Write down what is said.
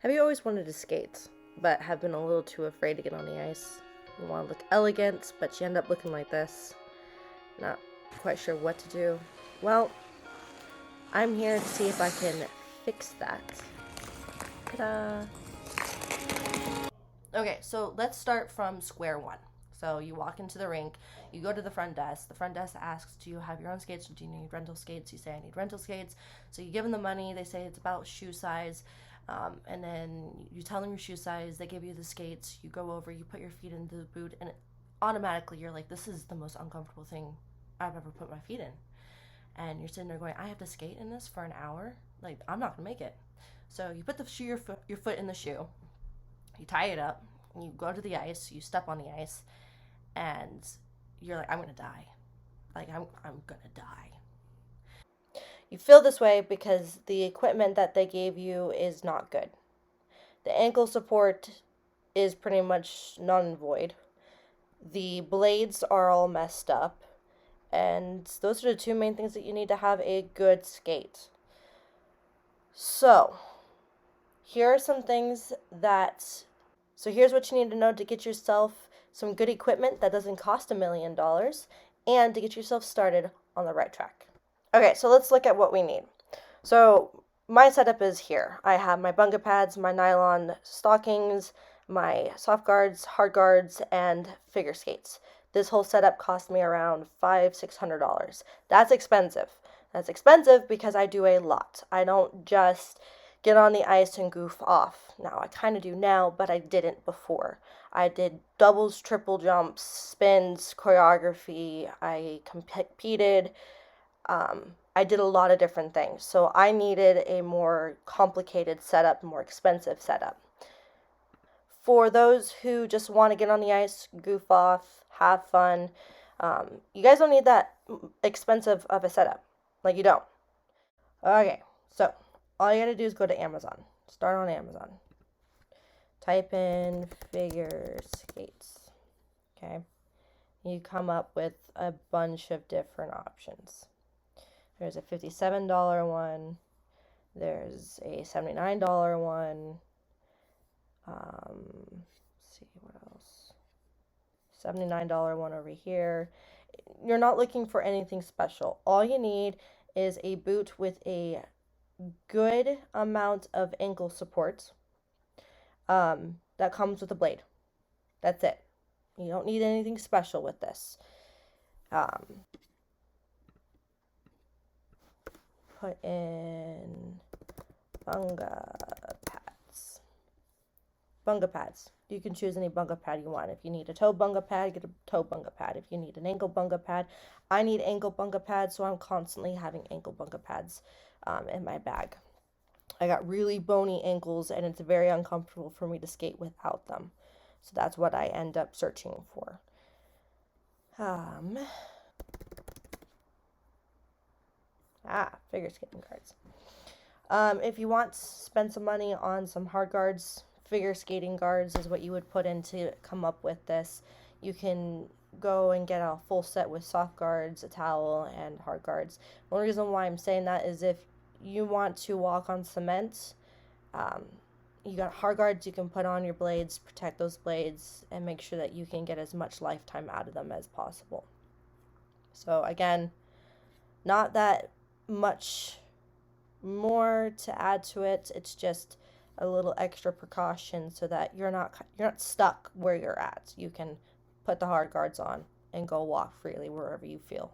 Have you always wanted to skate, but have been a little too afraid to get on the ice? You want to look elegant, but you end up looking like this. Not quite sure what to do. Well, I'm here to see if I can fix that. Ta-da! Okay, so let's start from square one. So you walk into the rink, you go to the front desk. The front desk asks, do you have your own skates or do you need rental skates? You say, I need rental skates. So you give them the money. They say it's about shoe size. And then you tell them your shoe size. They give you the skates. You go over, you put your feet into the boot, and automatically you're like, this is the most uncomfortable thing I've ever put my feet in. And you're sitting there going, I have to skate in this for an hour? Like, I'm not going to make it. So you put your foot in the shoe, you tie it up, you go to the ice, you step on the ice, and you're like, I'm gonna die. I'm gonna die. You feel this way because the equipment that they gave you is not good. The ankle support is pretty much null and void. The blades are all messed up. And those are the two main things that you need to have a good skate. So, here are some things that. So, here's what you need to know to get yourself some good equipment that doesn't cost $1 million and to get yourself started on the right track. Okay, so let's look at what we need. So, my setup is here. I have my bunga pads, my nylon stockings, my soft guards, hard guards, and figure skates. This whole setup cost me around $600. That's expensive. That's expensive because I do a lot. I don't just get on the ice and goof off. Now, I kind of do now, but I didn't before. I did doubles, triple jumps, spins, choreography. I competed. I did a lot of different things. So I needed a more complicated setup, more expensive setup. For those who just want to get on the ice, goof off, have fun, you guys don't need that expensive of a setup. Like, you don't. Okay, so all you gotta do is go to Amazon. Start on Amazon. Type in figure skates. Okay. You come up with a bunch of different options. There's a $57 one. There's a $79 one. Let's see what else. $79 one over here. You're not looking for anything special. All you need is a boot with a good amount of ankle support that comes with a blade. That's it. You don't need anything special with this. Put in bunga pads. Bunga pads. You can choose any bunga pad you want. If you need a toe bunga pad, get a toe bunga pad. If you need an ankle bunga pad, I need ankle bunga pads, so I'm constantly having ankle bunga pads in my bag. I got really bony ankles, and it's very uncomfortable for me to skate without them. So that's what I end up searching for. Figure skating guards. If you want to spend some money on some hard guards, figure skating guards is what you would put in to come up with this. You can go and get a full set with soft guards, a towel, and hard guards. One reason why I'm saying that is if you want to walk on cement, you got hard guards you can put on your blades, protect those blades, and make sure that you can get as much lifetime out of them as possible. So again, not that much more to add to it. It's just a little extra precaution so that you're not stuck where you're at. You can put the hard guards on and go walk freely wherever you feel.